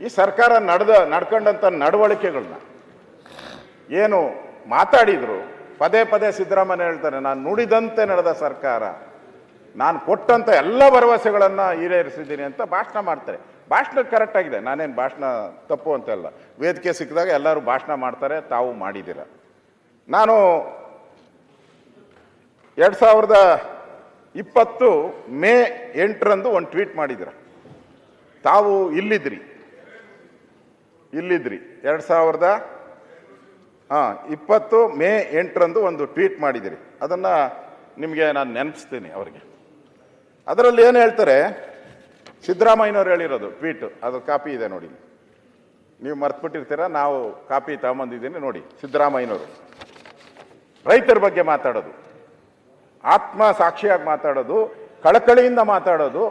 ಈ ಸರ್ಕಾರ ನಡ್ಕೊಂಡಂಥ ನಡವಳಿಕೆಗಳನ್ನ ಏನು ಮಾತಾಡಿದ್ರು, ಪದೇ ಪದೇ ಸಿದ್ದರಾಮಯ್ಯ ಹೇಳ್ತಾರೆ, ನಾನು ನುಡಿದಂತೆ ನಡೆದ ಸರ್ಕಾರ, ನಾನು ಕೊಟ್ಟಂಥ ಎಲ್ಲ ಭರವಸೆಗಳನ್ನು ಈಡೇರಿಸಿದ್ದೀನಿ ಅಂತ ಭಾಷಣ ಮಾಡ್ತಾರೆ. ಭಾಷಣ ಕರೆಕ್ಟ್ ಆಗಿದೆ, ನಾನೇನು ಭಾಷಣ ತಪ್ಪು ಅಂತೆಲ್ಲ. ವೇದಿಕೆ ಸಿಕ್ಕಿದಾಗ ಎಲ್ಲರೂ ಭಾಷಣ ಮಾಡ್ತಾರೆ, ತಾವು ಮಾಡಿದ್ದೀರ. ನಾನು 2020 ಮೇ 8ರಂದು ಒಂದು ಟ್ವೀಟ್ ಮಾಡಿದ್ದೀರ. ತಾವು ಇಲ್ಲಿದ್ರಿ 2020 ಮೇ 8ರಂದು ಒಂದು ಟ್ವೀಟ್ ಮಾಡಿದ್ದೀರಿ. ಅದನ್ನು ನಿಮಗೆ ನಾನು ನೆನಪಿಸ್ತೀನಿ ಅವರಿಗೆ. ಅದರಲ್ಲಿ ಏನು ಹೇಳ್ತಾರೆ, ಸಿದ್ದರಾಮಯ್ಯನವ್ರು ಹೇಳಿರೋದು ಟ್ವೀಟ್, ಅದು ಕಾಪಿ ಇದೆ ನೋಡಿ, ನೀವು ಮರ್ತ್ಬಿಟ್ಟಿರ್ತೀರ, ನಾವು ಕಾಪಿ ತಗೊಂಬಂದಿದ್ದೀನಿ ನೋಡಿ. ಸಿದ್ದರಾಮಯ್ಯನವರು ರೈತರ ಬಗ್ಗೆ ಮಾತಾಡೋದು, ಆತ್ಮ ಸಾಕ್ಷಿಯಾಗಿ ಮಾತಾಡೋದು, ಕಳಕಳಿಯಿಂದ ಮಾತಾಡೋದು,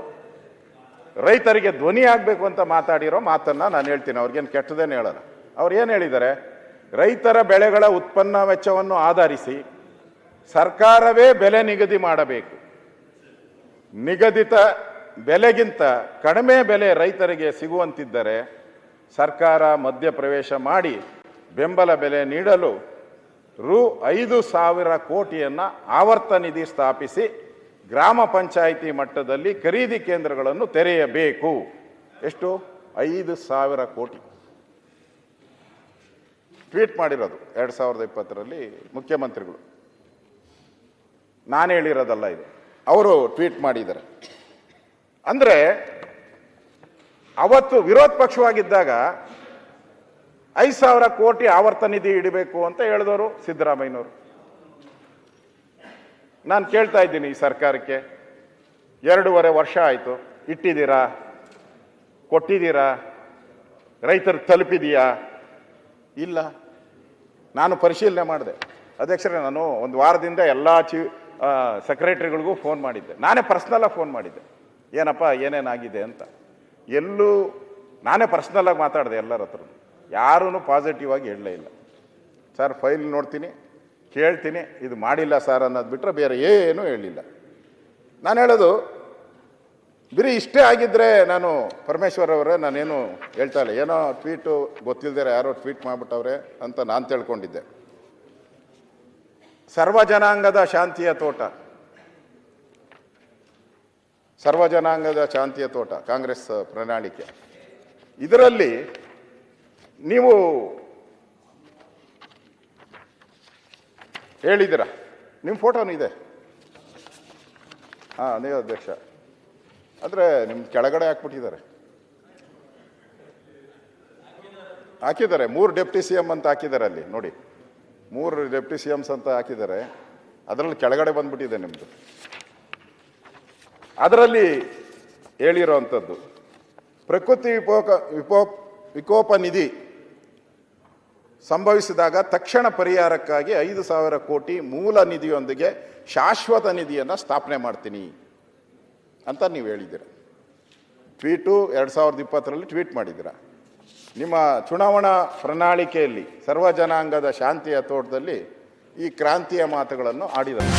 ರೈತರಿಗೆ ಧ್ವನಿ ಆಗಬೇಕು ಅಂತ ಮಾತಾಡಿರೋ ಮಾತನ್ನು ನಾನು ಹೇಳ್ತೀನಿ. ಅವ್ರಿಗೇನು ಕೆಟ್ಟದೇನು ಹೇಳಲ್ಲ. ಅವ್ರು ಏನು ಹೇಳಿದ್ದಾರೆ, ರೈತರ ಬೆಳೆಗಳ ಉತ್ಪನ್ನ ವೆಚ್ಚವನ್ನು ಆಧರಿಸಿ ಸರ್ಕಾರವೇ ಬೆಲೆ ನಿಗದಿ ಮಾಡಬೇಕು. ನಿಗದಿತ ಬೆಲೆಗಿಂತ ಕಡಿಮೆ ಬೆಲೆ ರೈತರಿಗೆ ಸಿಗುವಂತಿದ್ದರೆ ಸರ್ಕಾರ ಮಧ್ಯಪ್ರವೇಶ ಮಾಡಿ ಬೆಂಬಲ ಬೆಲೆ ನೀಡಲು ರು 5,000 ಕೋಟಿಯನ್ನು ಆವರ್ತ ನಿಧಿ ಸ್ಥಾಪಿಸಿ ಗ್ರಾಮ ಪಂಚಾಯಿತಿ ಮಟ್ಟದಲ್ಲಿ ಖರೀದಿ ಕೇಂದ್ರಗಳನ್ನು ತೆರೆಯಬೇಕು. ಎಷ್ಟು? 5,000 ಕೋಟಿ ಟ್ವೀಟ್ ಮಾಡಿರೋದು 2020ರಲ್ಲಿ ಮುಖ್ಯಮಂತ್ರಿಗಳು. ನಾನು ಹೇಳಿರೋದಲ್ಲ ಇದು, ಅವರು ಟ್ವೀಟ್ ಮಾಡಿದ್ದಾರೆ. ಅಂದರೆ ಅವತ್ತು ವಿರೋಧ ಪಕ್ಷವಾಗಿದ್ದಾಗ 5,000 ಕೋಟಿ ಆವರ್ತ ನಿಧಿ ಇಡಬೇಕು ಅಂತ ಹೇಳಿದವರು ಸಿದ್ದರಾಮಯ್ಯನವರು. ನಾನು ಕೇಳ್ತಾ ಇದ್ದೀನಿ ಈ ಸರ್ಕಾರಕ್ಕೆ, 2.5 ವರ್ಷ ಆಯಿತು, ಇಟ್ಟಿದ್ದೀರಾ? ಕೊಟ್ಟಿದ್ದೀರಾ? ರೈತರಿಗೆ ತಲುಪಿದೆಯಾ? ಇಲ್ಲ. ನಾನು ಪರಿಶೀಲನೆ ಮಾಡಿದೆ ಅಧ್ಯಕ್ಷರೇ. ನಾನು ಒಂದು ವಾರದಿಂದ ಎಲ್ಲ ಸೆಕ್ರೆಟರಿಗಳಿಗೂ ಫೋನ್ ಮಾಡಿದ್ದೆ, ನಾನೇ ಪರ್ಸ್ನಲಾಗಿ ಫೋನ್ ಮಾಡಿದ್ದೆ, ಏನಪ್ಪ ಏನೇನಾಗಿದೆ ಅಂತ. ಎಲ್ಲೂ ನಾನೇ ಪರ್ಸ್ನಲಾಗಿ ಮಾತಾಡಿದೆ ಎಲ್ಲರ ಹತ್ರ, ಯಾರೂ ಪಾಸಿಟಿವ್ ಆಗಿ ಹೇಳಲೇ ಇಲ್ಲ. ಸರ್ ಫೈಲ್ ನೋಡ್ತೀನಿ, ಕೇಳ್ತೀನಿ, ಇದು ಮಾಡಿಲ್ಲ ಸರ್ ಅನ್ನೋದು ಬಿಟ್ಟರೆ ಬೇರೆ ಏನೂ ಹೇಳಿಲ್ಲ. ನಾನು ಹೇಳೋದು ಬರೀ ಇಷ್ಟೇ ಆಗಿದ್ದರೆ ನಾನು ಪರಮೇಶ್ವರ್ ಅವರೇ ನಾನೇನು ಹೇಳ್ತಾ ಇಲ್ಲ, ಏನೋ ಟ್ವೀಟು ಗೊತ್ತಿಲ್ಲದೆ ಯಾರೋ ಟ್ವೀಟ್ ಮಾಡಿಬಿಟ್ಟವ್ರೆ ಅಂತ ನಾನು ತಿಳ್ಕೊಂಡಿದ್ದೆ. ಸರ್ವಜನಾಂಗದ ಶಾಂತಿಯ ತೋಟ, ಸರ್ವಜನಾಂಗದ ಶಾಂತಿಯ ತೋಟ ಕಾಂಗ್ರೆಸ್ ಪ್ರಣಾಳಿಕೆ, ಇದರಲ್ಲಿ ನೀವು ಹೇಳಿದ್ದೀರ, ನಿಮ್ಮ ಫೋಟೋನು ಇದೆ. ಹಾಂ, ನೀವು ಅಧ್ಯಕ್ಷ. ಅಂದರೆ ನಿಮ್ಮ ಕೆಳಗಡೆ ಹಾಕ್ಬಿಟ್ಟಿದ್ದಾರೆ, ಹಾಕಿದ್ದಾರೆ 3 ಡೆಪ್ಟಿ CM ಅಂತ ಹಾಕಿದ್ದಾರೆ ಅಲ್ಲಿ ನೋಡಿ, 3 ಡೆಪ್ಟಿ CMs ಅಂತ ಹಾಕಿದ್ದಾರೆ. ಅದರಲ್ಲಿ ಕೆಳಗಡೆ ಬಂದ್ಬಿಟ್ಟಿದೆ ನಿಮ್ಮದು. ಅದರಲ್ಲಿ ಹೇಳಿರೋ ಅಂಥದ್ದು, ಪ್ರಕೃತಿ ವಿಕೋಪ ನಿಧಿ ಸಂಭವಿಸಿದಾಗ ತಕ್ಷಣ ಪರಿಹಾರಕ್ಕಾಗಿ 5,000 ಕೋಟಿ ಮೂಲ ನಿಧಿಯೊಂದಿಗೆ ಶಾಶ್ವತ ನಿಧಿಯನ್ನು ಸ್ಥಾಪನೆ ಮಾಡ್ತೀನಿ ಅಂತ ನೀವು ಹೇಳಿದ್ದೀರ. ಟ್ವೀಟು 2020ರಲ್ಲಿ ಟ್ವೀಟ್ ಮಾಡಿದ್ದೀರ. ನಿಮ್ಮ ಚುನಾವಣಾ ಪ್ರಣಾಳಿಕೆಯಲ್ಲಿ ಸರ್ವಜನಾಂಗದ ಶಾಂತಿಯ ತೋಟದಲ್ಲಿ ಈ ಕ್ರಾಂತಿಯ ಮಾತುಗಳನ್ನು ಆಡಿದರು.